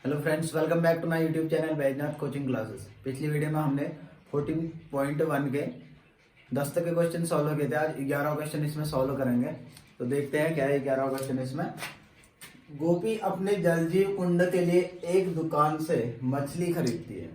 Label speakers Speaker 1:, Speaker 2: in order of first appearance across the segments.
Speaker 1: Hello friends, welcome back to my YouTube channel Baijnath coaching classes. पिछली video में हमने 14.1 के 10 तक के क्वेश्चन सॉल्व किए थे। आज 11 क्वेश्चन इसमें सॉल्व करेंगे। तो देखते हैं क्या है 11 क्वेश्चन इसमें। गोपी अपने जलजीव कुंड के लिए एक दुकान से मछली खरीदती है।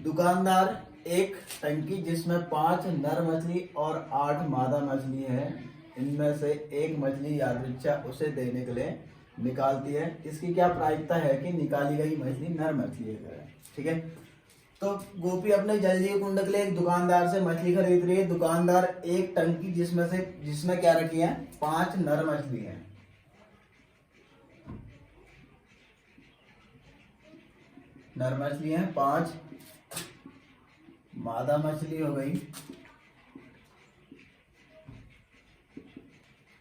Speaker 1: दुकानदार एक टंकी जिसमें 5 नर मछली और 8 मादा मछली है, इनमें से एक मछली यादृच्छा उसे देने के लिए निकालती है। इसकी क्या प्रायिकता है कि निकाली गई मछली नर मछली है। ठीक है, तो गोपी अपने जलजीव कुंड के लिए एक दुकानदार से मछली खरीद रही है। दुकानदार एक टंकी जिसमें क्या रखी है, 5 नर मछली है। नर मछली है 5, मादा मछली हो गई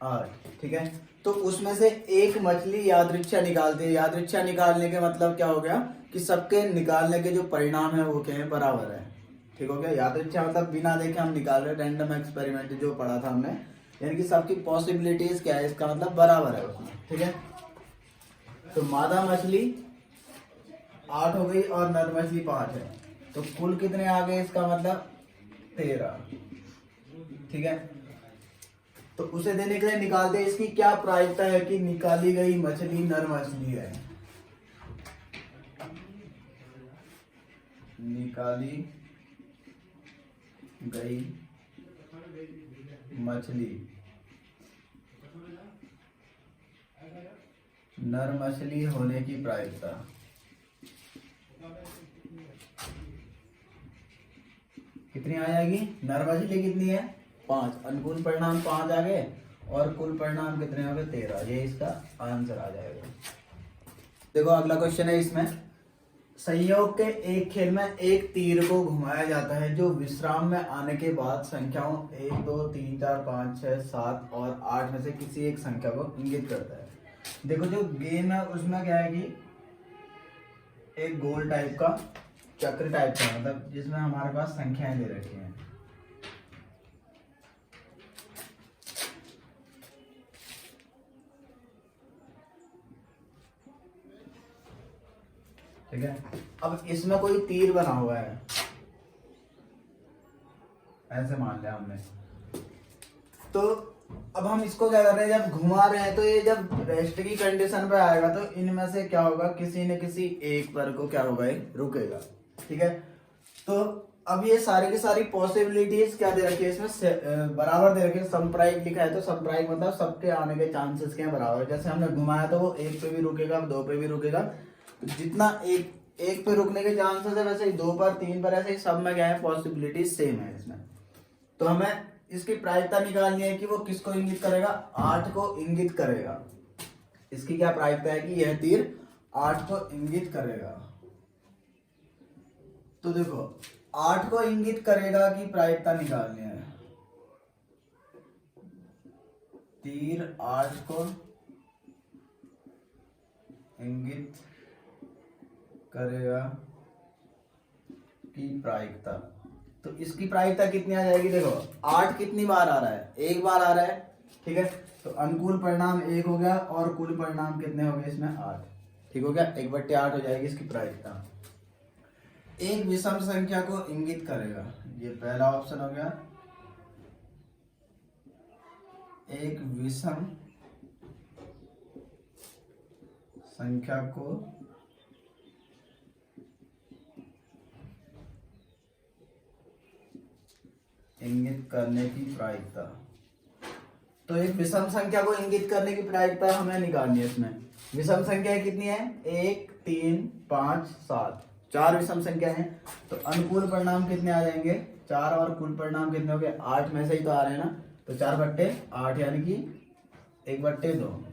Speaker 1: 8। ठीक है, तो उसमें से एक मछली यादृच्छा निकालती है। यादृच्छा निकालने के मतलब क्या हो गया कि सबके निकालने के जो परिणाम है वो क्या है, बराबर है। ठीक हो गया। यादृच्छा मतलब बिना देखे हम निकाल रहे, रैंडम एक्सपेरिमेंट जो पढ़ा था हमने, यानी कि सबकी पॉसिबिलिटीज क्या है, इसका मतलब बराबर है उसमें। ठीक है, तो मादा मछली 8 हो गई और नर मछली 5 है, तो कुल कितने आ गए, इसका मतलब 13। ठीक है, तो उसे देने के लिए निकालते हैं। इसकी क्या प्रायिकता है कि निकाली गई मछली नर मछली है। निकाली गई मछली नर मछली होने की प्रायिकता कितनी आ जाएगी। नर मछली कितनी है, 5। अनुकूल परिणाम 5 आ गए और कुल परिणाम कितने हो गए, 13। ये इसका आंसर आ जाएगा। देखो अगला क्वेश्चन है इसमें। संयोग के एक खेल में एक तीर को घुमाया जाता है जो विश्राम में आने के बाद संख्याओं 1 2 3 4 5 6 7 और 8 में से किसी एक संख्या को इंगित करता है। देखो जो गेम है उसमें क्या है कि एक गोल टाइप का, चक्र टाइप का, मतलब जिसमें हमारे पास संख्याएं दे रखी हैं। ठीक है, अब इसमें कोई तीर बना हुआ है, ऐसे मान लिया हमने। तो अब हम इसको क्या कर रहे हैं, जब घुमा रहे हैं तो ये जब रेस्ट की कंडीशन पे आएगा तो इनमें से क्या होगा, किसी न किसी एक पर को क्या होगा, ये रुकेगा। ठीक है, तो अब ये सारी की सारी पॉसिबिलिटीज क्या दे रखी है इसमें, बराबर दे रखी है। समप्रायिक लिखा है तो समप्रायिक मतलब सबके आने के चांसेस क्या बराबर। जैसे हमने घुमाया तो वो 1 पे भी रुकेगा, 2 पे भी रुकेगा। जितना एक पे रुकने के चांसेस है, वैसे ही 2 पर, 3 पर, ऐसे ही सब में क्या है, पॉसिबिलिटी सेम है इसमें। तो हमें इसकी प्रायिकता निकालनी है कि वो किसको इंगित करेगा, 8 को इंगित करेगा। इसकी क्या प्रायिकता है कि यह तीर 8 को इंगित करेगा। तो देखो 8 को इंगित करेगा की प्रायिकता निकालनी है। तीर 8 को इंगित करेगा की प्रायिकता, तो इसकी प्रायिकता कितनी आ जाएगी। देखो 8 कितनी बार आ रहा है, एक बार आ रहा है। ठीक है, तो अनुकूल परिणाम 1 हो गया और कुल परिणाम कितने हो गए इसमें, 8। ठीक हो गया, 1/8 हो जाएगी इसकी प्रायिकता। एक विषम संख्या को इंगित करेगा, ये पहला ऑप्शन हो गया। एक विषम संख्या को इंगित करने की प्रायिकता, तो एक विषम संख्या को इंगित करने की प्रायिकता हमें निकालनी है। इसमें विषम संख्या कितनी है, 1 3 5 7, 4 विषम संख्या है। तो अनुकूल परिणाम कितने आ जाएंगे, 4, और कुल परिणाम कितने हो गए, 8 में से ही तो आ रहे हैं ना, तो 4/8 यानी कि 1/2।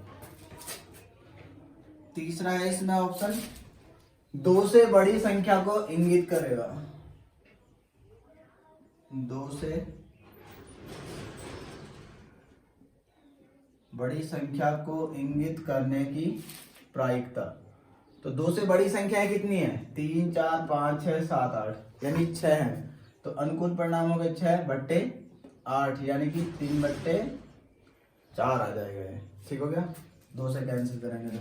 Speaker 1: तीसरा है इसमें ऑप्शन, 2 से बड़ी संख्या को इंगित करेगा। 2 से बड़ी संख्या को इंगित करने की प्रायिकता, तो 2 से बड़ी संख्याएं कितनी है, 3 4 5 6 7 8, यानी 6 है। तो अनुकूल परिणाम हो गए 6/8 यानी कि 3/4 आ जाएगा। ठीक हो गया, 2 से कैंसिल करेंगे तो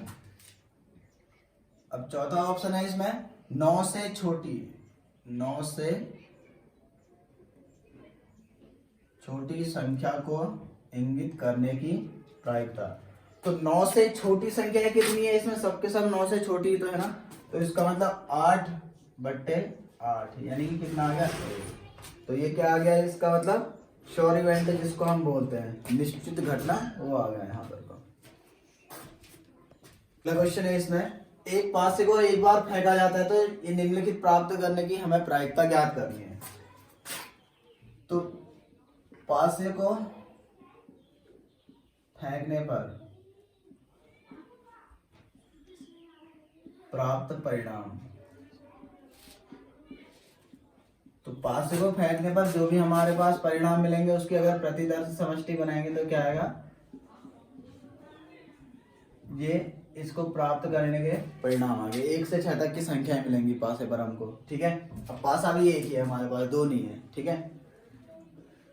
Speaker 1: अब चौथा ऑप्शन है इसमें 9 से छोटी, 9 से छोटी संख्या को इंगित करने की प्रायिकता। तो 9 से छोटी संख्या कितनी है इसमें, सबके सब 9 से छोटी ही तो है ना, तो इसका मतलब 8/8 यानी कि कितना आ गया 1। तो ये क्या आ गया इसका मतलब श्योर इवेंट जिसको हम बोलते हैं, निश्चित घटना, वो आ गया यहाँ पर। क्वेश्चन है इसमें, एक पासे को एक बार फेंका जाता है तो ये निम्नलिखित प्राप्त करने की हमें प्रायिकता ज्ञात करनी है। तो पासे को फेंकने पर प्राप्त परिणाम, तो पासे को फेंकने पर जो भी हमारे पास परिणाम मिलेंगे उसकी अगर प्रतिदर्श समष्टि बनाएंगे तो क्या आएगा, ये इसको प्राप्त करने के परिणाम आगे 1 से 6 तक की संख्याएं मिलेंगी पासे पर हमको। ठीक है, अब पासा भी एक ही है हमारे पास, दो नहीं है। ठीक है,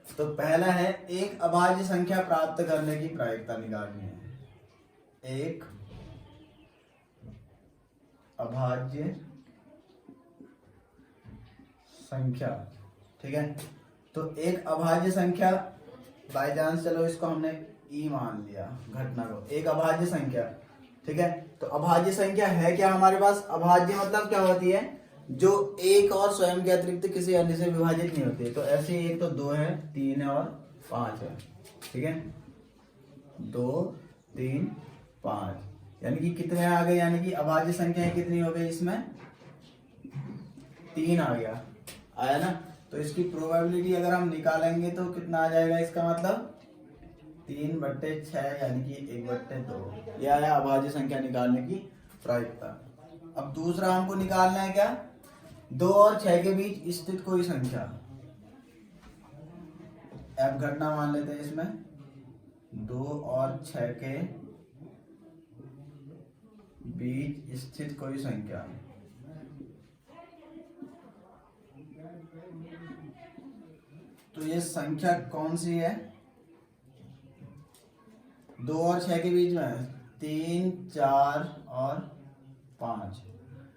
Speaker 1: तो पहला है एक अभाज्य संख्या प्राप्त करने की प्रायिकता निकालनी है। एक अभाज्य संख्या, ठीक है, तो एक अभाज्य संख्या बाय चांस, चलो इसको हमने ई मान लिया घटना को, एक अभाज्य संख्या। ठीक है, तो अभाज्य संख्या है क्या हमारे पास, अभाज्य मतलब क्या होती है, जो एक और स्वयं के अतिरिक्त किसी अन्य से विभाजित नहीं होती है। तो ऐसे एक तो 2 है, 3 है और 5 है। ठीक है, 2 3 5 यानी कि कितने आ गए, यानी कि अभाज्य संख्या कितनी हो गई इसमें, 3 आ गया, आया ना। तो इसकी प्रोबेबिलिटी अगर हम निकालेंगे तो कितना आ जाएगा, इसका मतलब 3/6 यानी कि 1/2। यह है अभाज्य संख्या निकालने की प्रायिकता। अब दूसरा हमको निकालना है क्या, 2 और 6 के बीच स्थित कोई संख्या, अब घटना मान लेते हैं इसमें 2 और 6 के बीच स्थित कोई संख्या। तो ये संख्या कौन सी है, 2 और 6 के बीच में 3 4 और 5।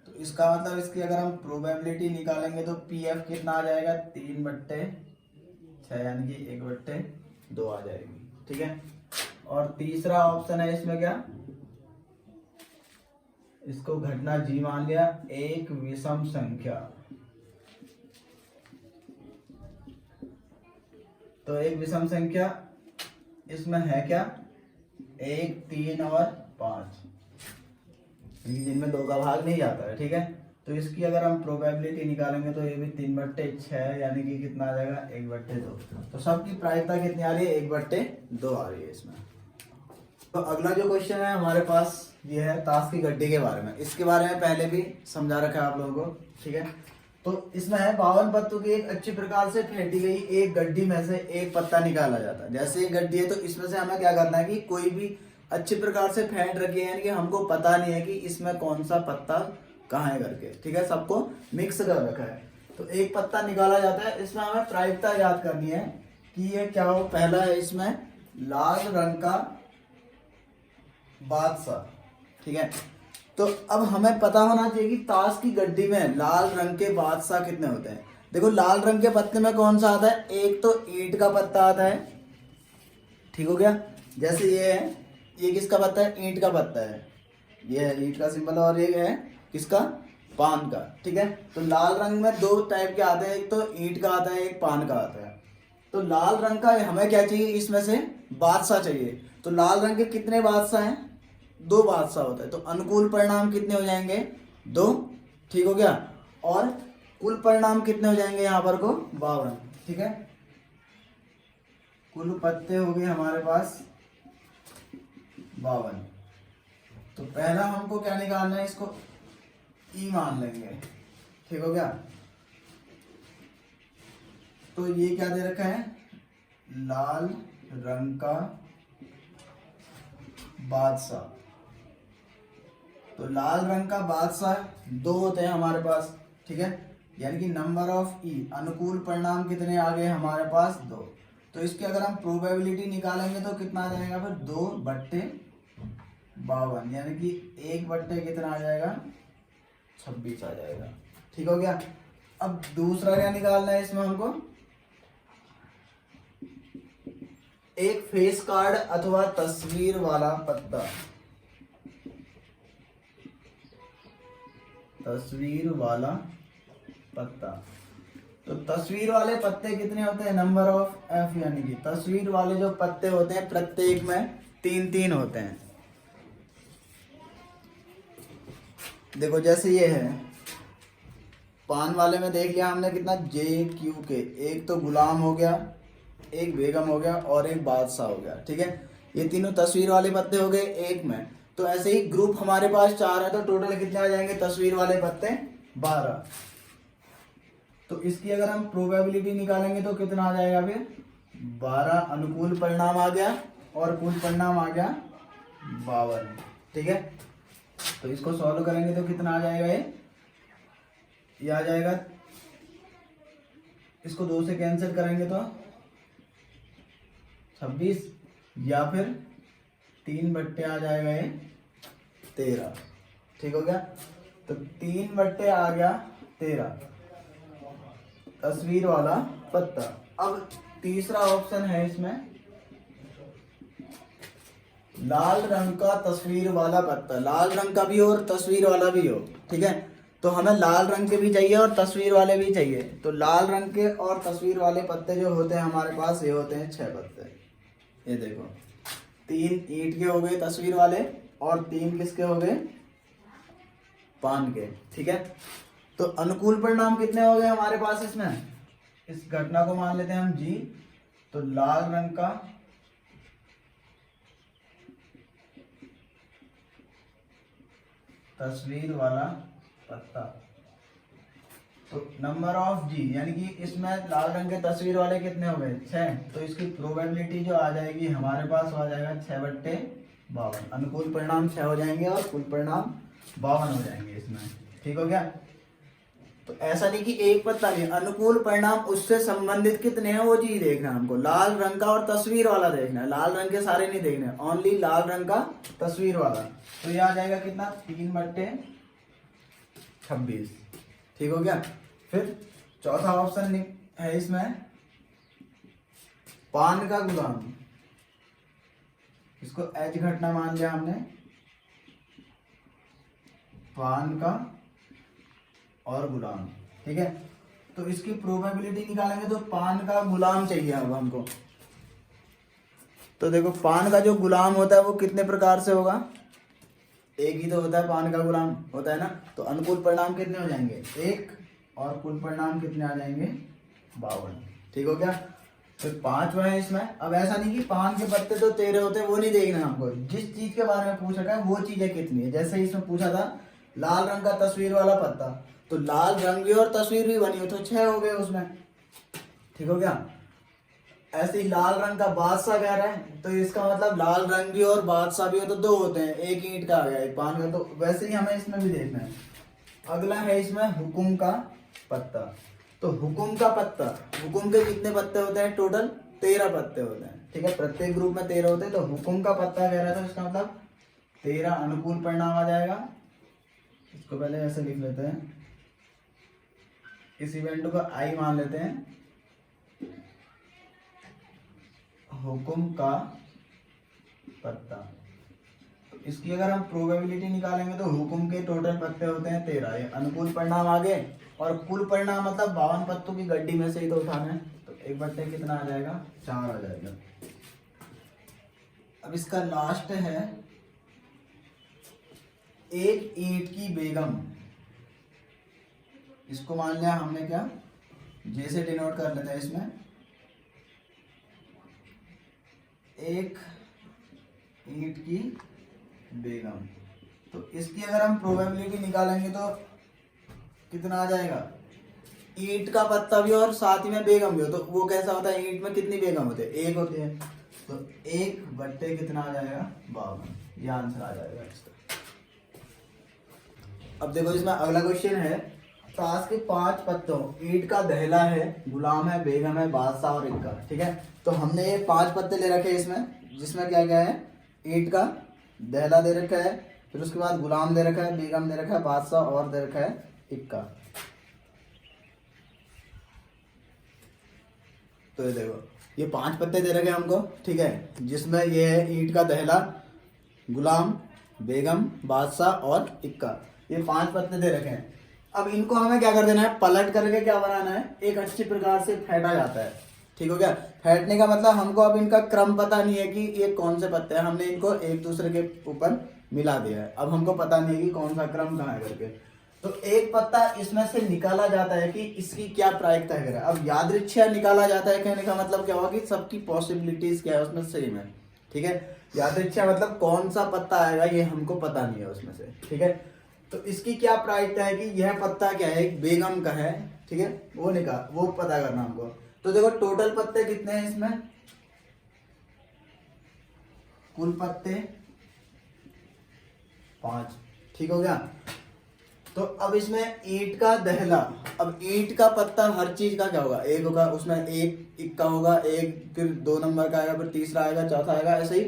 Speaker 1: तो इसका मतलब इसकी अगर हम प्रोबेबिलिटी निकालेंगे तो पीएफ कितना आ जाएगा, 3/6 यानी कि 1/2 आ जाएगी। ठीक है, और तीसरा ऑप्शन है इसमें क्या, इसको घटना जी मान लिया, एक विषम संख्या। तो एक विषम संख्या इसमें है क्या, 1 3 और 5, जिनमें 2 का भाग नहीं जाता है। ठीक है, तो इसकी अगर हम प्रोबेबिलिटी निकालेंगे तो ये भी 3/6 यानी कि कितना आ जाएगा, 1/2। तो सबकी प्रायिकता कितनी आ रही है, 1/2 आ रही है इसमें। तो अगला जो क्वेश्चन है हमारे पास ये है ताश की गड्डी के बारे में। इसके बारे में पहले भी समझा रखा है आप लोगों को। ठीक है, तो इसमें है 52 पत्तों की एक अच्छी प्रकार से फेंटी गई एक गड्डी में से एक पत्ता निकाला जाता है। जैसे एक गड्डी है तो इसमें से हमें क्या करना है कि कोई भी अच्छी प्रकार से फेंट रखी है, यानी कि हमको पता नहीं है कि इसमें कौन सा पत्ता कहाँ है करके। ठीक है, सबको मिक्स कर रखा है। तो एक पत्ता निकाला जाता है, इसमें हमें प्रायिकता याद करनी है कि ये क्या हो। पहला है इसमें लाल रंग का बादशाह। ठीक है, तो अब हमें पता होना चाहिए कि ताश की गड्डी में लाल रंग के बादशाह कितने होते हैं। देखो लाल रंग के पत्ते में कौन सा आता है, एक तो ईंट का पत्ता आता है। ठीक हो गया, जैसे ये है, ये किसका पत्ता है, ईंट का पत्ता है, ये है ईंट का सिंबल, और ये है किसका, पान का। ठीक है, तो लाल रंग में 2 टाइप के आते हैं, एक तो ईंट का आता है, एक पान का आता है। तो लाल रंग का हमें क्या चाहिए, इसमें से बादशाह चाहिए। तो लाल रंग के कितने बादशाह हैं, 2 बादशाह होता है। तो अनुकूल परिणाम कितने हो जाएंगे, 2। ठीक हो गया, और कुल परिणाम कितने हो जाएंगे यहाँ पर को, 52। ठीक है, कुल पत्ते हो गए हमारे पास 52। तो पहला हमको क्या निकालना है, इसको ई मान लेंगे। ठीक हो गया, तो ये क्या दे रखा है, लाल रंग का बादशाह। तो लाल रंग का बादशाह 2 होते हैं हमारे पास। ठीक है, यानी कि नंबर ऑफ ई, अनुकूल परिणाम कितने आ गए हमारे पास, 2। तो इसकी अगर हम प्रोबेबिलिटी निकालेंगे तो कितना आ जाएगा फिर, 2/52 यानी कि 1 बट्टे कितना आ जाएगा, 26 आ जाएगा। ठीक हो गया। अब दूसरा क्या निकालना है इसमें हमको, एक फेस कार्ड अथवा तस्वीर वाला पत्ता, तस्वीर वाला पत्ता। तो तस्वीर वाले पत्ते कितने होते हैं, नंबर ऑफ एफ, यानी कि तस्वीर वाले जो पत्ते होते हैं प्रत्येक में 3-3 होते हैं। देखो जैसे ये है, पान वाले में देख लिया हमने कितना JQK, एक तो गुलाम हो गया, एक बेगम हो गया और एक बादशाह हो गया। ठीक है, ये तीनों तस्वीर वाले पत्ते हो गए एक में। तो ऐसे ही ग्रुप हमारे पास 4 है, तो टोटल कितने आ जाएंगे तस्वीर वाले पत्ते, 12। तो इसकी अगर हम प्रोबेबिलिटी निकालेंगे तो कितना आ जाएगा फिर, 12 अनुकूल परिणाम आ गया और कुल परिणाम आ गया 52। ठीक है, तो इसको सॉल्व करेंगे तो कितना आ जाएगा, ये आ जाएगा, इसको 2 से कैंसिल करेंगे तो 26, या फिर 3 बट्टे आ जाएगा ये 13। ठीक हो गया, तो 3 बट्टे आ गया 13 तस्वीर वाला पत्ता। अब तीसरा ऑप्शन है इसमें, लाल रंग का तस्वीर वाला पत्ता, लाल रंग का भी हो और तस्वीर वाला भी हो। ठीक है, तो हमें लाल रंग के भी चाहिए और तस्वीर वाले भी चाहिए। तो लाल रंग के और तस्वीर वाले पत्ते जो होते हैं हमारे पास, ये होते हैं 6 पत्ते। ये देखो, 3 ईंट के हो गए तस्वीर वाले और 3 किसके हो गए, पान के। ठीक है, तो अनुकूल परिणाम कितने हो गए हमारे पास इसमें, इस घटना को मान लेते हैं हम G। तो लाल रंग का तस्वीर वाला पत्ता, तो नंबर ऑफ G, यानी कि इसमें लाल रंग के तस्वीर वाले कितने हो गए, 6। तो इसकी प्रोबेबिलिटी जो आ जाएगी हमारे पास आ जाएगा 6/52। अनुकूल परिणाम 6 हो जाएंगे और कुल परिणाम 52 हो जाएंगे इसमें। ठीक हो गया, तो ऐसा नहीं कि एक पत्ता नहीं, अनुकूल परिणाम उससे संबंधित कितने हैं वो चीज देखना है हमको। लाल रंग का और तस्वीर वाला देखना है, लाल रंग के सारे नहीं देखने, ओनली लाल रंग का तस्वीर वाला। तो ये आ जाएगा कितना, 3/26। ठीक हो गया। फिर चौथा ऑप्शन है इसमें, पान का गुलाम, इसको एच घटना मान लिया हमने, पान का और गुलाम। ठीक है, तो इसकी प्रोबेबिलिटी निकालेंगे तो पान का गुलाम चाहिए अब हमको। तो देखो, पान का जो गुलाम होता है वो कितने प्रकार से होगा, एक ही तो होता है पान का गुलाम होता है ना। तो अनुकूल परिणाम कितने हो जाएंगे, 1, और कुल परिणाम कितने आ जाएंगे, 52। ठीक हो गया, फिर 5वां है इसमें। अब ऐसा नहीं कि पान के पत्ते तो 13 होते हैं, वो नहीं देखना है हमको, जिस चीज के बारे में पूछ रखा है वो चीजें कितनी है। जैसे इसमें पूछा था लाल रंग का तस्वीर वाला पत्ता, तो लाल रंग भी और तस्वीर भी बनी हो तो 6 हो गए उसमें। ठीक हो गया, ऐसे ही लाल रंग का बादशाह कह रहा है, तो इसका मतलब लाल रंग भी और बादशाह भी हो तो 2 होते हैं, एक ईंट का आ गया एक पान का। तो वैसे ही हमें इसमें भी देखना है। अगला है इसमें हुकुम का पत्ता। तो हुकुम का पत्ता, हुकुम के कितने पत्ते होते हैं, टोटल 13 पत्ते होते हैं। ठीक है, प्रत्येक ग्रुप में 13 होते हैं। तो हुकुम का पत्ता कह रहा था, इसका मतलब 13 अनुकूल परिणाम आ जाएगा। इसको पहले ऐसे लिख लेते हैं, इस इवेंट को आई मान लेते हैं, हुकुम का पत्ता। तो इसकी अगर हम प्रोबेबिलिटी निकालेंगे तो हुकुम के टोटल पत्ते होते हैं 13, ये अनुकूल परिणाम आ गए, और कुल परिणाम मतलब 52 पत्तों की गड्डी में से ही तो उठाना है। तो 1/, कितना आ जाएगा, 4 आ जाएगा। अब इसका लास्ट है, एक ईंट की बेगम, इसको मान लिया हमने क्या, जैसे डिनोट कर लेते हैं इसमें, एक ईंट की बेगम। तो इसकी अगर हम प्रोबेबिलिटी निकालेंगे तो कितना आ जाएगा, ईंट का पत्ता भी और साथ ही में बेगम भी हो, तो वो कैसा होता है, ईंट में कितनी बेगम होते हैं, 1 होते हैं। तो 1/, कितना आ जाएगा, 52। ये आंसर आ जाएगा इसका। अब देखो इसमें अगला क्वेश्चन है, ताश के 5 पत्तों, ईंट का दहला है, गुलाम है, बेगम है, बादशाह और इक्का। ठीक है, तो हमने ये 5 पत्ते ले रखे हैं इसमें, जिसमें क्या क्या है, ईंट का दहला दे रखा है, फिर उसके बाद गुलाम दे रखा है, बेगम दे रखा है, बादशाह और दे रखा है इक्का। तो ये देखो ये 5 पत्ते दे रखे हैं हमको, ठीक है, जिसमें ये है ईंट का दहला, गुलाम, बेगम, बादशाह और इक्का, ये 5 पत्ते दे रखे हैं। अब इनको हमें क्या कर देना है, पलट करके क्या बनाना है, एक अच्छी प्रकार से फेंटा जाता है। ठीक हो गया। फेंटने का मतलब हमको अब इनका क्रम पता नहीं है कि ये कौन से पत्ते हैं, हमने इनको एक दूसरे के ऊपर मिला दिया है, अब हमको पता नहीं है कि कौन सा क्रम कहाँ है करके। तो एक पत्ता इसमें से निकाला जाता है कि इसकी क्या प्रायिकता है। अब यादृच्छिक निकाला जाता है कहने का मतलब क्या होगा कि सबकी पॉसिबिलिटीज क्या है उसमें सेम है। ठीक है, यादृच्छिक मतलब कौन सा पत्ता आएगा ये हमको पता नहीं है उसमें से। ठीक है, तो इसकी क्या प्रायिकता है कि यह पत्ता क्या है, एक बेगम का है। ठीक है, वो पता करना हमको। तो देखो टोटल पत्ते कितने हैं इसमें, कुल पत्ते 5। ठीक हो गया। तो अब इसमें ईंट का दहला, अब ईंट का पत्ता हर चीज का क्या होगा, एक होगा, उसमें एक इक्का होगा, एक फिर 2 नंबर का आएगा, फिर तीसरा आएगा, चौथा आएगा, ऐसे ही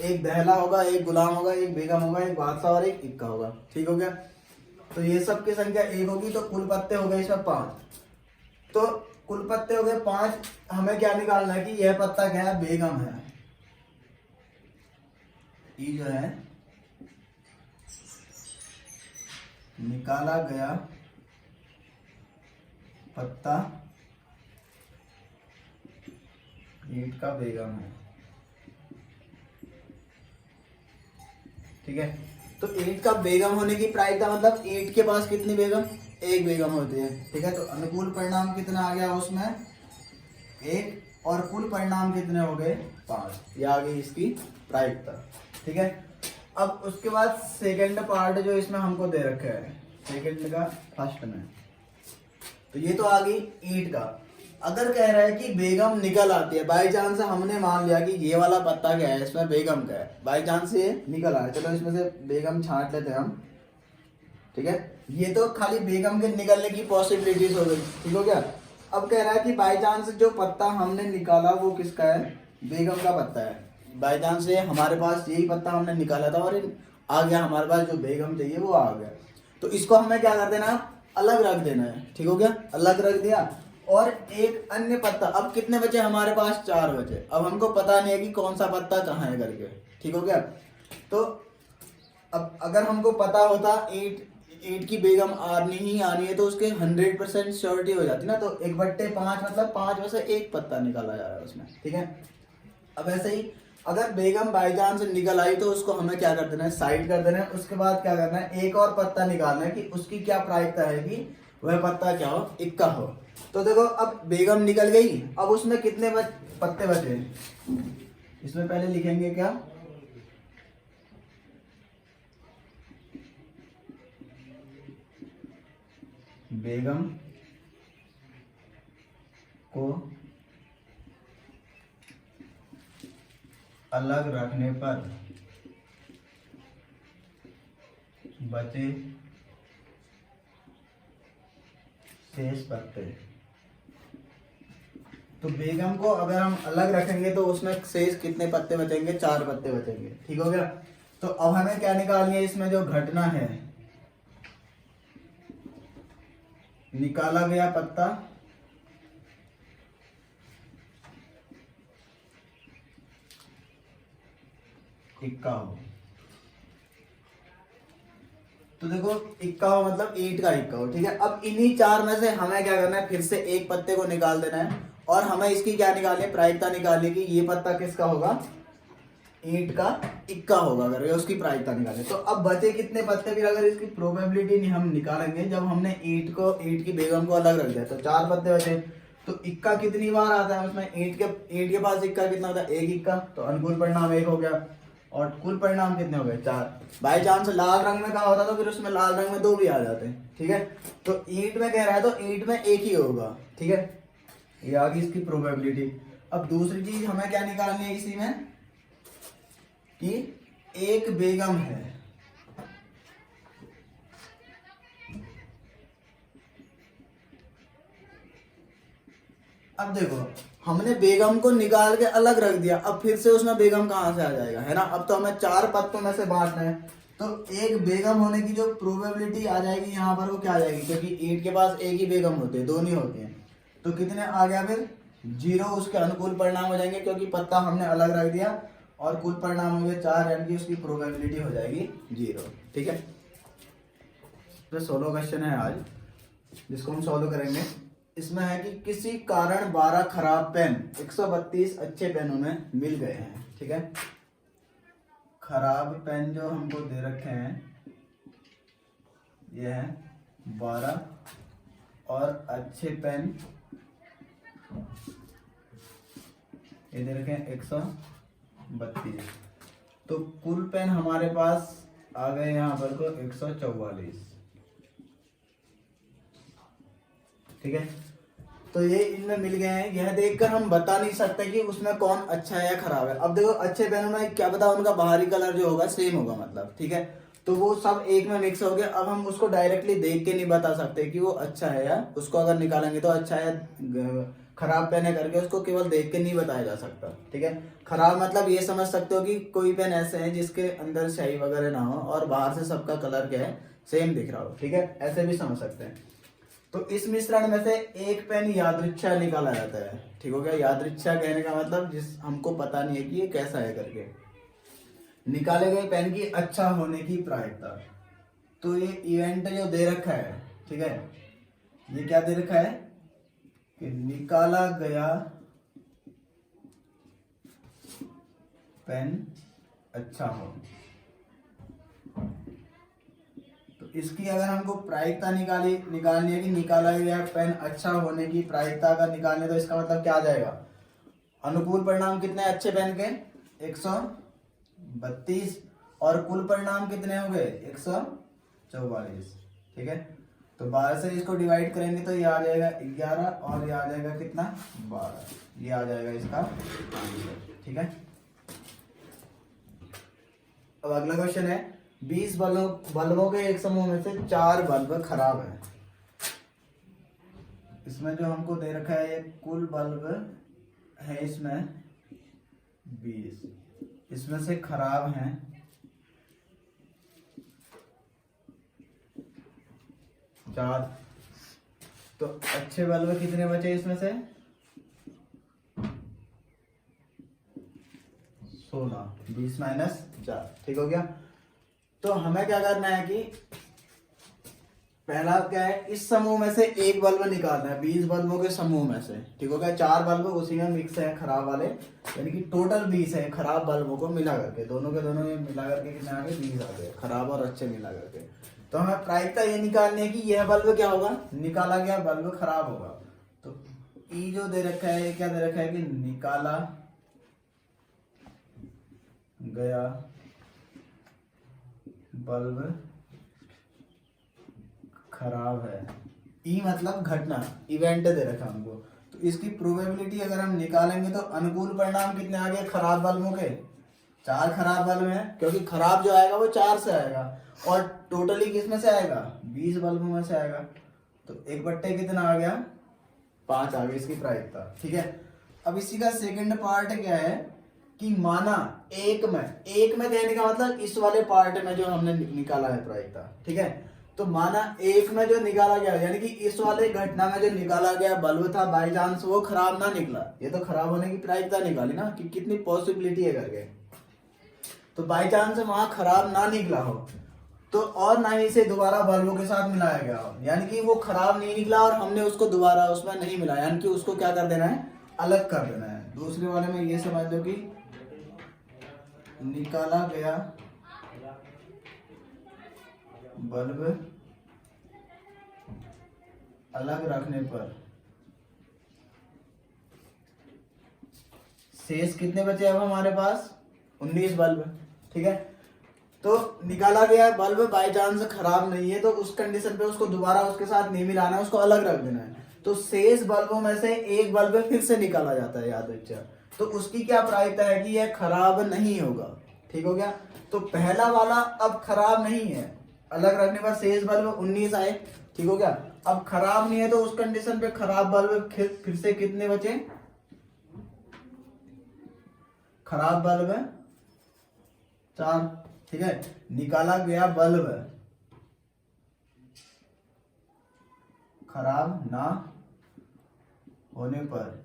Speaker 1: एक दहला होगा, एक गुलाम होगा, एक बेगम होगा, एक बादशाह और एक इक्का होगा। ठीक हो गया। तो ये सब की संख्या 1 होगी, तो कुल पत्ते हो गए इसमें 5। तो कुल पत्ते हो गए 5। हमें क्या निकालना है कि यह पत्ता क्या है, बेगम है। ये जो है निकाला गया पत्ता ईंट का बेगम है। ठीक है, तो ईंट का बेगम होने की प्रायिकता मतलब ईंट के पास कितनी बेगम, एक बेगम होती है। ठीक है, तो अनुकूल परिणाम कितना आ गया उसमें 1, और कुल परिणाम कितने हो गए 5। ये आ गई इसकी प्रायिकता। ठीक है, अब उसके बाद सेकंड पार्ट जो इसमें हमको दे रखा है, सेकंड का फर्स्ट में, तो ये तो आ गई ईंट का। अगर कह रहा है कि बेगम निकल आती है, बाई चांस हमने मान लिया कि ये वाला पत्ता क्या है, इसमें बेगम का है, बाई चांस ये निकल आया, चलो इसमें से बेगम छांट लेते हैं हम। ठीक है, ये तो खाली बेगम के निकलने की पॉसिबिलिटीज हो गई। ठीक हो गया। अब कह रहा है कि बाई चांस जो पत्ता हमने निकाला वो किसका है, बेगम का पत्ता है। बाई चांस से हमारे पास यही पत्ता हमने निकाला था और आ गया हमारे पास जो बेगम चाहिए वो आ गया। तो इसको हमें क्या कर देना, अलग रख देना है। ठीक हो गया, अलग रख दिया। और एक अन्य पत्ता, अब कितने बचे हमारे पास, 4 बचे। अब हमको पता नहीं है कि कौन सा पत्ता कहाँ है करके। ठीक हो गया। तो अब अगर हमको पता होता ईंट की बेगम आनी ही आनी है तो उसके 100% श्योरिटी हो जाती ना। तो 1/5 मतलब 5 में से 1 पत्ता निकाला जा रहा है उसमें। ठीक है, अब ऐसे ही अगर बेगम बाई चांस निकल आई तो उसको हमें क्या कर देना है, साइड कर देना है। उसके बाद क्या करना है, एक और पत्ता निकालना है कि उसकी क्या प्रायिकता है कि वह पत्ता क्या हो, इक्का हो। तो देखो अब बेगम निकल गई, अब उसमें कितने पत्ते बचे, इसमें पहले लिखेंगे क्या, बेगम को अलग रखने पर बचे शेष पत्ते। तो बेगम को अगर हम अलग रखेंगे तो उसमें शेष कितने पत्ते बचेंगे, 4 पत्ते बचेंगे। ठीक हो गया। तो अब हमें क्या निकालनी है, इसमें जो घटना है, निकाला गया पत्ता इक्का हो। तो देखो इक्का हो मतलब ईंट का इक्का हो। ठीक है, अब इन्हीं 4 में से हमें क्या करना है, फिर से एक पत्ते को निकाल देना है और हमें इसकी क्या निकालनी है, प्रायिकता निकालनी कि ये पत्ता किसका होगा, ईंट का इक्का होगा अगर उसकी प्रायिकता निकाले। तो अब बचे कितने पत्ते, फिर अगर इसकी प्रोबेबिलिटी नहीं हम निकालेंगे, जब हमने ईंट की बेगम को अलग रख दिया तो 4 पत्ते बचे। तो इक्का कितनी बार आता है उसमें, ईंट के पास इक्का कितना होता है, 1 इक्का। तो अनुकूल परिणाम 1 हो गया और कुल परिणाम कितने हो गए, 4। बाई चांस लाल रंग में कहा होता तो फिर उसमें लाल रंग में 2 भी आ जाते। ठीक है, तो ईंट में कह रहा है तो ईंट में 1 ही होगा। ठीक है, ये आ गई इसकी प्रोबेबिलिटी। अब दूसरी चीज हमें क्या निकालनी है इसी में कि एक बेगम है। अब देखो हमने बेगम को निकाल के अलग रख दिया, अब फिर से उसमें बेगम कहां से आ जाएगा, है ना। अब तो हमें 4 पत्तों में से बांटना है। तो एक बेगम होने की जो प्रोबेबिलिटी आ जाएगी यहाँ पर वो क्या आ जाएगी, क्योंकि 8 के पास एक ही बेगम होते हैं, दो नहीं होते हैं, तो कितने आ गया फिर 0 उसके अनुकूल परिणाम हो जाएंगे क्योंकि पत्ता हमने अलग रख दिया, और कुल परिणाम होंगे 4 यानी कि उसकी प्रोबेबिलिटी हो जाएगी 0। ठीक है, तो 16 क्वेश्चन है आज जिसको हम सॉल्व करेंगे। इसमें है कि किसी कारण 12 खराब पेन 132 अच्छे पेनों में मिल गए हैं। ठीक है, खराब पेन जो हमको दे रखे हैं ये है 12 और अच्छे पेन ये दे रखे हैं 132, तो कुल पेन हमारे पास आ गए यहाँ पर को 144। ठीक है, तो ये इनमें मिल गए हैं। यह देखकर हम बता नहीं सकते कि उसमें कौन अच्छा है या खराब है। अब देखो अच्छे पेनों में क्या पता उनका बाहरी कलर जो होगा सेम होगा, मतलब ठीक है, तो वो सब एक में मिक्स हो गया। अब हम उसको डायरेक्टली देख के नहीं बता सकते कि वो अच्छा है, या उसको अगर निकालेंगे तो अच्छा है खराब पेन है करके उसको केवल देख के नहीं बताया जा सकता। ठीक है, खराब मतलब ये समझ सकते हो कि कोई पेन ऐसे है जिसके अंदर स्याही वगैरह ना हो और बाहर से सबका कलर क्या है सेम दिख रहा हो। ठीक है, ऐसे भी समझ सकते हैं। तो इस मिश्रण में से एक पेन यादृच्छा निकाला जाता है। ठीक हो गया, यादृच्छा कहने का मतलब जिस हमको पता नहीं है कि ये कैसा है करके। निकाले गए पेन की अच्छा होने की प्रायिकता, तो ये इवेंट जो दे रखा है, ठीक है, ये क्या दे रखा है कि निकाला गया पेन अच्छा हो। इसकी अगर हमको प्रायिकता निकालनी है कि निकाला गया पेन अच्छा होने की प्रायिकता अगर निकालने, तो इसका मतलब क्या आ जाएगा, अनुकूल परिणाम कितने अच्छे पेन के 132 और कुल परिणाम कितने हो गए 144। ठीक है, तो 12 से इसको डिवाइड करेंगे तो ये आ जाएगा 11 और ये आ जाएगा कितना 12, ये आ जाएगा इसका आंसर। ठीक है, अब अगला क्वेश्चन है 20 बल्बों के एक समूह में से 4 बल्ब खराब हैं। इसमें जो हमको दे रखा है ये कुल बल्ब है इसमें 20, इसमें से खराब हैं 4, तो अच्छे बल्ब कितने बचे इसमें से 16, 20 माइनस 4। ठीक हो गया, तो हमें क्या करना है कि पहला क्या है, इस समूह में से एक बल्ब निकालना है 20 बल्बों के समूह में से। ठीक हो गया, 4 बल्ब उसी में मिक्स है खराब वाले, यानी कि टोटल 20 है खराब बल्बों को मिला करके, दोनों के दोनों मिला करके कितने आ गए 20 आ गए, खराब और अच्छे मिला करके। तो हमें प्रायिकता ये निकालनी है कि यह बल्ब क्या होगा, निकाला गया बल्ब खराब होगा। तो ई जो दे रखा है क्या दे रखा है कि निकाला गया बल्ब खराब है, ई मतलब घटना, इवेंट दे रखा हमको। तो इसकी प्रोबेबिलिटी अगर हम निकालेंगे तो अनुकूल परिणाम कितने आ गए खराब बल्बों के 4 खराब बल्ब हैं, क्योंकि खराब जो आएगा वो 4 से आएगा और टोटली किस में से आएगा 20 बल्बों में से आएगा, तो 1/, कितना आ गया 5 आ गया इसकी प्रायिकता। ठीक है, अब इसी का सेकंड पार्ट क्या है कि माना एक में कहने का मतलब इस वाले पार्ट में जो हमने निकाला है प्रायिकता। ठीक है, तो माना एक में जो निकाला गया यानी कि इस वाले घटना में जो निकाला गया बल्ब था बाई चांस वो खराब ना निकला, ये तो खराब होने की प्रायिकता निकाली ना कि कितनी पॉसिबिलिटी है करके। तो बाई चांस वहां खराब ना निकला हो तो और ना ही इसे दोबारा बल्बों के साथ मिलाया गया हो, यानी कि वो खराब नहीं निकला और हमने उसको दोबारा उसमें नहीं मिलाया, यानी कि उसको क्या कर देना है अलग कर देना है। दूसरे वाले में ये समझ लो कि निकाला गया बल्ब अलग रखने पर शेष कितने बचे अब हमारे पास 19 बल्ब। ठीक है, तो निकाला गया बल्ब बाई चांस खराब नहीं है तो उस कंडीशन पे उसको दोबारा उसके साथ नहीं मिलाना है, उसको अलग रख देना है। तो शेष बल्बों में से एक बल्ब फिर से निकाला जाता है याद रखिए, तो उसकी क्या प्रायिकता है कि यह खराब नहीं होगा। ठीक हो गया, तो पहला वाला अब खराब नहीं है, अलग रखने पर शेष बल्ब 19 आए। ठीक हो गया, अब खराब नहीं है तो उस कंडीशन पे खराब बल्ब फिर से कितने बचे, खराब बल्ब 4। ठीक है। निकाला गया बल्ब खराब ना होने पर,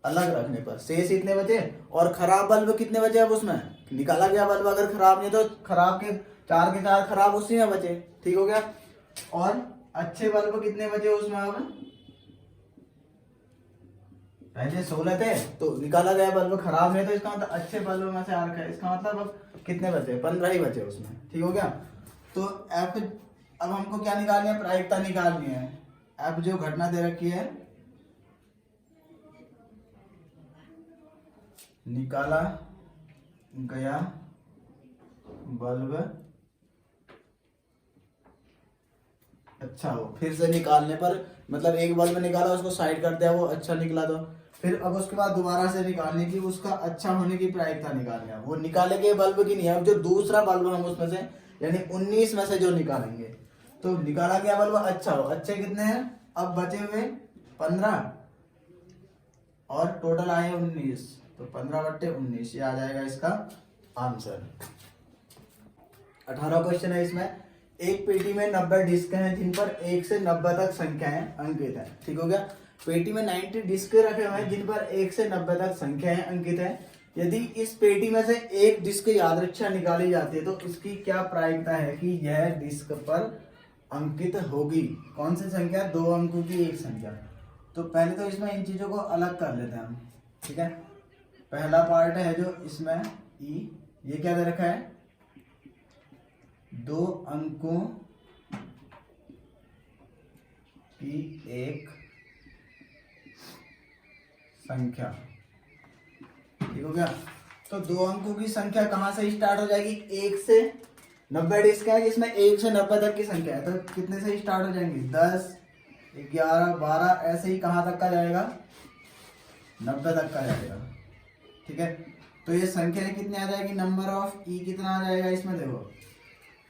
Speaker 1: अलग रखने पर शेष इतने बचे, और खराब बल्ब कितने बचे अब उसमें, निकाला गया बल्ब अगर खराब नहीं तो खराब के 4 खराब उसी में बचे, ठीक हो गया। और अच्छे बल्ब कितने बचे उसमें, अब पहले 16 थे तो निकाला गया बल्ब खराब नहीं तो इसका मतलब अच्छे बल्ब में से 8 है, इसका मतलब अब कितने बचे, 15 ही बचे उसमें, ठीक हो गया। तो एफ, अब हमको क्या निकालनी है, प्रायिकता निकालनी है। एफ जो घटना दे रखी है, निकाला गया बल्ब अच्छा हो, फिर से निकालने पर मतलब एक बल्ब निकाला उसको साइड कर दिया वो अच्छा निकला, तो फिर अब उसके बाद दोबारा से निकालने की उसका अच्छा होने की प्रायिकता निकालनी है। वो निकाले गए बल्ब की नहीं है, अब जो दूसरा बल्ब हम उसमें से यानी 19 में से जो निकालेंगे, तो निकाला गया बल्ब अच्छा हो, अच्छे कितने हैं अब बचे हुए 15 और टोटल आए 19, तो 15/19 ये आ जाएगा इसका आंसर। 18वां क्वेश्चन है इसमें, एक पेटी में 90 डिस्क हैं जिन पर 1 से 90 तक संख्याएं अंकित है, ठीक हो गया। पेटी में 90 डिस्क रखे हुए हैं जिन पर 1 से 90 तक संख्याएं अंकित है। यदि इस पेटी में से एक डिस्क यादृच्छा निकाली जाती है तो उसकी क्या प्रायिकता है कि यह डिस्क पर अंकित होगी। कौन सी संख्या, 2 अंकों की एक संख्या। तो पहले तो इसमें इन चीजों को अलग कर लेते हैं हम, ठीक है। पहला पार्ट है जो इसमें ई, ये क्या दे रखा है, 2 अंकों की एक संख्या, ठीक हो गया। तो 2 अंकों की संख्या कहां से स्टार्ट हो जाएगी, 1 से 90 डिस्क है जिसमें 1 से 90 तक की संख्या है, तो कितने से स्टार्ट हो जाएंगी, 10, 11, 12 ऐसे ही कहां तक का जाएगा, 90 तक का जाएगा, ठीक है। तो ये संख्या कितनी आ जाएगी, नंबर ऑफ ई कितना आ जाएगा इसमें, देखो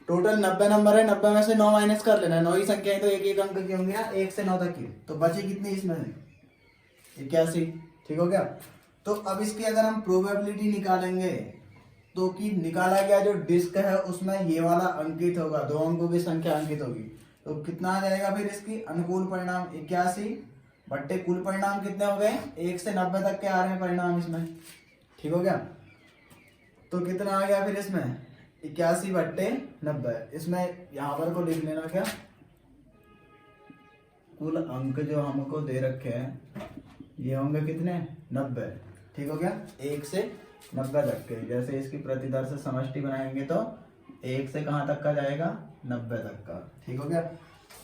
Speaker 1: टोटल 90 नंबर है, 90 में से 9 माइनस कर लेना, 9 ही संख्या है तो एक एक अंक की होंगी ना, 1 से 9 तक की, तो बची कितनी इसमें 81, ठीक हो गया। तो अब इसकी अगर हम प्रोबेबिलिटी निकालेंगे तो कि निकाला गया जो डिस्क है उसमें ये वाला अंकित होगा, 2 अंकों की संख्या अंकित होगी, तो कितना आ जाएगा फिर इसकी अनुकूल परिणाम 81 बट्टे कुल परिणाम कितने हो गए, 1 से 90 तक के आ रहे हैं परिणाम इसमें, ठीक हो गया। तो कितना आ गया फिर इसमें 81/90, इसमें यहां पर को लिख लेना क्या, कुल अंक जो हमको दे रखे हैं ये होंगे कितने 90, ठीक हो गया। 1 से 90 तक के, जैसे इसकी प्रतिदर्श समष्टि बनाएंगे तो 1 से कहां तक का जाएगा 90 तक का, ठीक हो गया।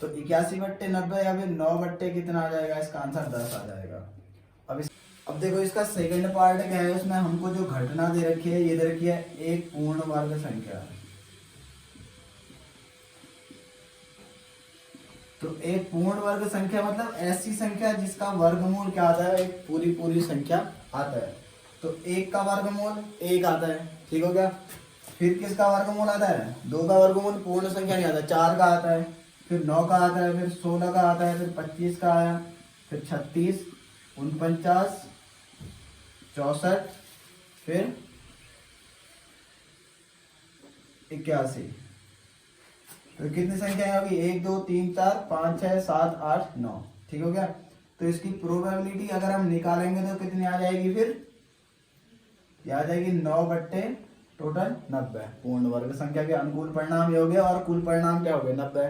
Speaker 1: तो 81/90 या फिर 9 बट्टे कितना आ जाएगा, इसका आंसर 10 आ जाएगा। अब देखो इसका सेकंड पार्ट क्या है, उसमें हमको जो घटना दे रखी है ये दे रखी है एक पूर्ण वर्ग संख्या, तो एक पूर्ण वर्ग संख्या मतलब ऐसी संख्या जिसका वर्गमूल क्या आता है, एक पूरी संख्या आता है। तो 1 का वर्गमूल 1 आता है, ठीक हो गया। फिर किसका वर्गमूल आता है, 2 का वर्गमूल पूर्ण संख्या नहीं आता, 4 का आता है, फिर 9 का आता है, फिर 16 का आता है, फिर 25 का आया, फिर 36, 49, 64, फिर 81, तो कितनी संख्या होगी, 1 2 3 4 5 6 7 8 9, ठीक हो गया। तो इसकी प्रोबेबिलिटी अगर हम निकालेंगे तो कितनी आ जाएगी, फिर ये आ जाएगी 9 बट्टे टोटल 90, पूर्ण वर्ग संख्या के अनुकूल परिणाम ये हो गया और कुल परिणाम क्या हो गया 90,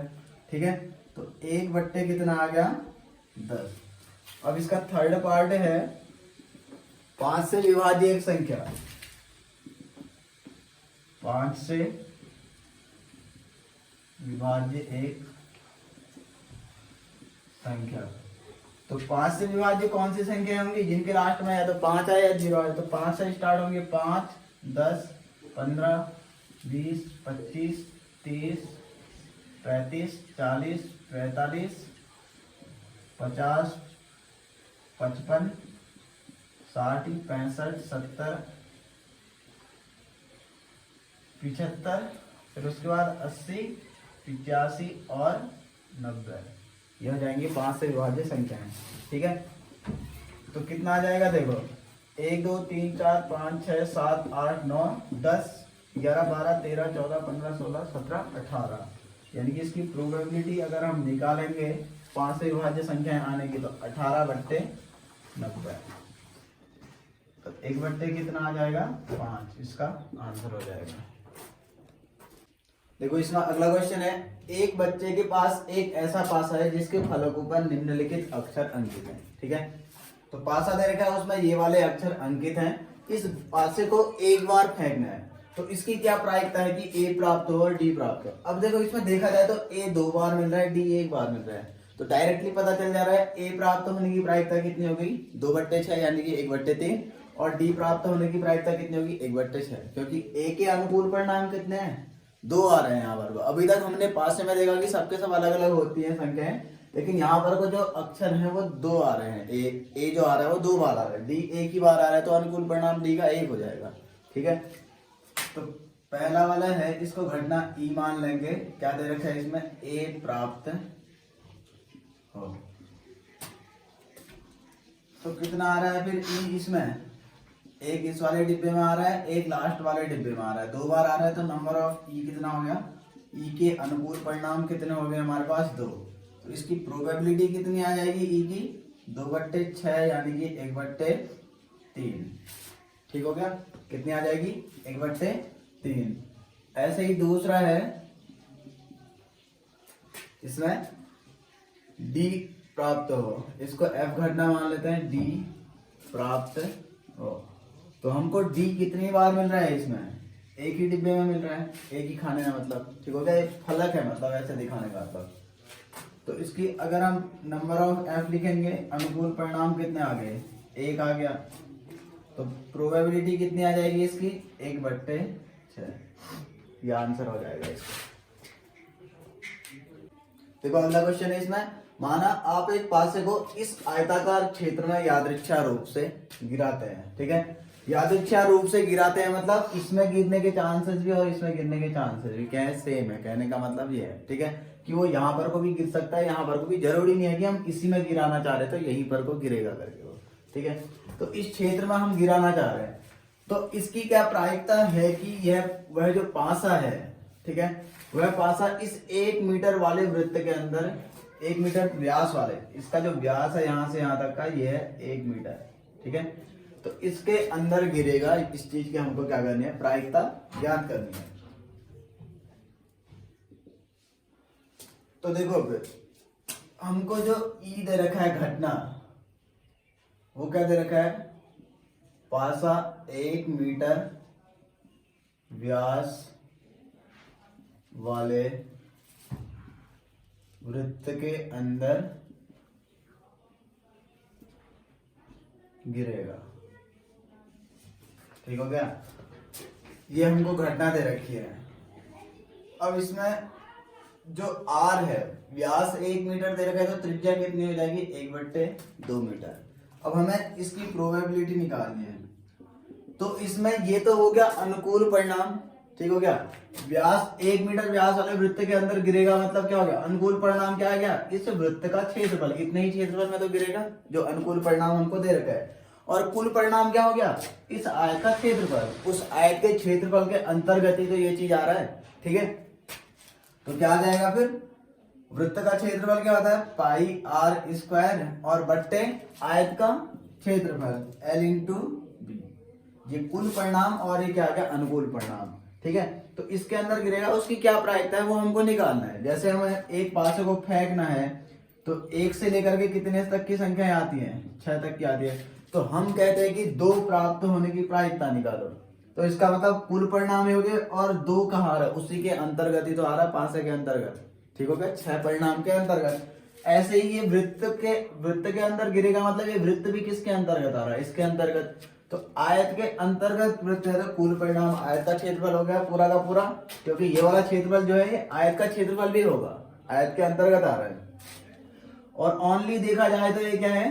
Speaker 1: ठीक है। तो 1 बट्टे कितना आ गया 10। अब इसका थर्ड पार्ट है 5 से विभाज्य एक संख्या, 5 से विभाज्य एक संख्या। तो 5 से विभाज्य कौन सी संख्या होंगी, जिनके लास्ट में या तो 5 है या 0 है, तो 5 से स्टार्ट होंगे, 5, 10, 15, 20, 25, 30, 35, 40, 45, 50, 55, 60, 65, 70, 75, फिर उसके बाद 80, 85 और 90, ये हो जाएंगी 5 से विभाज्य संख्याएं, ठीक है। तो कितना आ जाएगा देखो, 1 2 3 4 5 6 7 8 9 10 11 12 13 14 15 16 17 18, यानी कि इसकी प्रोबेबिलिटी अगर हम निकालेंगे 5 से विभाज्य संख्याएं आने की तो 18/90, तो 1/, कितना आ जाएगा 5, इसका आंसर हो जाएगा। देखो इसमें अगला क्वेश्चन है, एक बच्चे के पास एक ऐसा पासा है जिसके फलकों पर निम्नलिखित अक्षर अंकित हैं, ठीक है। तो पासा दे रखा है, उसमें ये वाले अक्षर अंकित हैं, इस पासे को एक बार फेंकना है, तो इसकी क्या प्रायिकता है कि ए प्राप्त हो और डी प्राप्त हो। अब देखो इसमें देखा जाए तो ए 2 बार मिल रहा है, डी 1 बार मिल रहा है, तो डायरेक्टली पता चल जा रहा है ए प्राप्त होने की प्रायिकता कितनी हो गई 2/6 यानी कि 1/3, और डी प्राप्त होने की प्रायिकता कितनी होगी 1/6, क्योंकि ए के अनुकूल परिणाम कितने हैं 2 आ रहे हैं यहाँ पर। अभी तक हमने पासे में देखा कि सबके सब अलग अलग होती है संख्याएं, लेकिन यहाँ पर को जो अक्षर है वो 2 आ रहे हैं, ए जो आ रहा है वो 2 बार आ रहा है, डी एक ही बार आ रहा है, तो अनुकूल परिणाम डी का 1 हो जाएगा, ठीक है। तो पहला वाला है, इसको घटना ई मान लेंगे, क्या दे रखा है इसमें ए प्राप्त हो, तो कितना आ रहा है फिर ई, इसमें एक इस वाले डिब्बे में आ रहा है, एक लास्ट वाले डिब्बे में आ रहा है, 2 बार आ रहा है, तो नंबर ऑफ ई कितना हो गया, ई के अनुकूल परिणाम कितने हो गए हमारे पास 2, तो इसकी प्रोबेबिलिटी कितनी आ जाएगी ई की 2/6 यानी कि 1/3, ठीक हो गया, कितनी आ जाएगी 1/3। ऐसे ही दूसरा है, इसमें डी प्राप्त हो, इसको एफ घटना मान लेते हैं, डी प्राप्त हो, तो हमको डी कितनी बार मिल रहा है, इसमें एक ही डिब्बे में मिल रहा है, एक ही खाने में, मतलब ठीक हो गया, एक फलक है मतलब ऐसे दिखाने का मतलब। तो इसकी अगर हम नंबर ऑफ एफ लिखेंगे, अनुकूल परिणाम कितने आ गए 1 आ गया, तो प्रोबेबिलिटी कितनी आ जाएगी इसकी 1/6, ये आंसर हो जाएगा इसका। देखो अगला क्वेश्चन है, इसमें माना आप एक पासे को इस आयताकार क्षेत्र में यादृच्छा रूप से गिराते हैं, ठीक है, यादृच्छा रूप से गिराते हैं मतलब इसमें गिरने के चांसेस भी और इसमें गिरने के चांसेस भी क्या है, सेम है, कहने का मतलब ये है, ठीक है, कि वो यहाँ पर को भी गिर सकता है, यहाँ पर को भी, जरूरी नहीं है कि हम इसी में गिराना चाह रहे तो यहीं पर को गिरेगा करके वो, ठीक है। तो इस क्षेत्र में हम गिराना चाह रहे हैं, तो इसकी क्या प्रायिकता है कि यह वह जो पासा है, ठीक है, वह पासा इस 1 मीटर वाले वृत्त के अंदर, 1 मीटर व्यास वाले, इसका जो व्यास है यहाँ से यहाँ तक का ये है 1 मीटर, ठीक है, तो इसके अंदर गिरेगा। इस चीज की हमको क्या करनी है, प्रायिकता ज्ञात करनी है। तो देखो फिर हमको जो ई दे रखा है घटना, वो क्या दे रखा है, पासा 1 मीटर व्यास वाले वृत्त के अंदर गिरेगा, ठीक हो गया, ये हमको घटना दे रखी है। अब इसमें जो आर है, व्यास 1 मीटर दे रखा है, तो त्रिज्या कितनी हो जाएगी 1/2 मीटर। अब हमें इसकी प्रोबेबिलिटी निकालनी है, तो इसमें ये तो हो गया अनुकूल परिणाम, ठीक हो गया, व्यास 1 मीटर व्यास वाले वृत्त के अंदर गिरेगा मतलब क्या हो गया, अनुकूल परिणाम क्या आ गया, इस वृत्त का क्षेत्रफल, इतने ही क्षेत्रफल में तो गिरेगा जो अनुकूल परिणाम हमको दे रखा है, और कुल परिणाम क्या हो गया, इस आयत का क्षेत्रफल, उस आयत के क्षेत्रफल के अंतर्गत ही तो ये चीज आ रहा है, ठीक है। तो क्या आ जाएगा फिर, वृत्त का क्षेत्रफल क्या होता है पाई आर स्क्वायर और बट्टे आयत का क्षेत्रफल L इंटू बी, ये कुल परिणाम और ये क्या आ गया अनुकूल परिणाम, ठीक है। तो इसके अंदर गिरेगा, उसकी क्या प्रायिकता है वो हमको निकालना है। जैसे हमें एक पासे को फेंकना है तो 1 से लेकर के कितने तक की संख्याएं आती हैं, 6 तक की आती है, तो हम कहते हैं कि 2 प्राप्त होने की प्रायिकता निकालो, तो इसका मतलब कुल परिणाम हो गए और 2 कहाँ आ रहा है, उसी के अंतर्गत ही तो आ रहा है, पासे के अंतर्गत, ठीक हो गया, 6 परिणाम के अंतर्गत। ऐसे ही ये वृत्त के अंदर गिरेगा मतलब ये वृत्त भी किसके अंतर्गत आ रहा है, इसके अंतर्गत, तो आयत के अंतर्गत वृत्त है तो कुल परिणाम आयत का क्षेत्रफल हो गया पूरा का पूरा, क्योंकि ये वाला क्षेत्रफल जो है ये आयत का क्षेत्रफल भी होगा, आयत के अंतर्गत आ रहा है। और ओनली देखा जाए तो ये क्या है,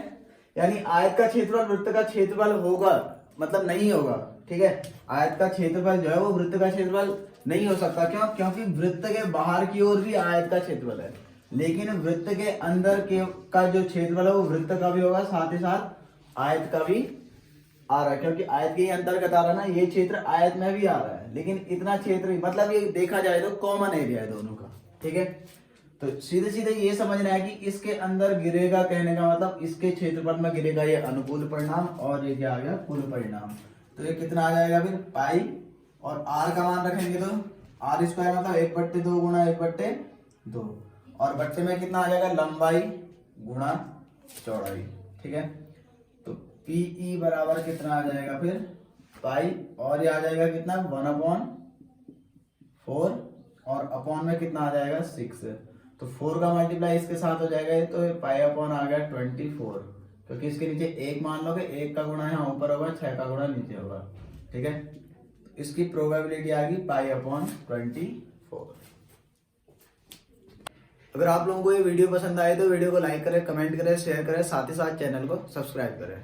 Speaker 1: यानी आयत का क्षेत्रफल वृत्त का क्षेत्रफल होगा मतलब नहीं होगा, ठीक है, आयत का क्षेत्रफल जो है वो वृत्त का क्षेत्रफल नहीं हो सकता, क्यों, क्योंकि वृत्त के बाहर की ओर भी आयत का क्षेत्रफल है, लेकिन वृत्त के अंदर के का जो क्षेत्रफल है वो वृत्त का भी होगा, साथ ही साथ आयत का भी आ रहा है, क्योंकि आयत के ही अंतर्गत आ रहा है ना, ये क्षेत्र आयत में भी आ रहा है, लेकिन इतना क्षेत्र ही, मतलब ये देखा जाए तो कॉमन एरिया है दोनों का। ठीक है, तो सीधे सीधे ये समझना है कि इसके अंदर गिरेगा, कहने का मतलब इसके क्षेत्रफल में गिरेगा ये अनुकूल परिणाम, और ये क्या आ गया कुल परिणाम। तो ये कितना आ जाएगा फिर पाई, और आर का मान रखेंगे तो आर स्क्वायर मतलब 1/2 गुणा 1/2, और बट्टे में कितना आ जाएगा लंबाई गुणा चौड़ाई। ठीक है, तो पीई बराबर कितना आ जाएगा फिर पाई, और ये आ जाएगा कितना 1/4, और अपॉन में कितना आ जाएगा 6। तो 4 का मल्टीप्लाई इसके साथ हो जाएगा, तो पाई अपॉन आ गया 24, क्योंकि इसके नीचे 1 मान लोगे, 1 का गुणा यहाँ ऊपर होगा, 6 का गुणा नीचे होगा। ठीक है, इसकी प्रोबेबिलिटी आ गई पाई अपॉन 24। अगर आप लोगों को ये वीडियो पसंद आए तो वीडियो को लाइक करें, कमेंट करें, शेयर करें, साथ ही साथ चैनल को सब्सक्राइब करें।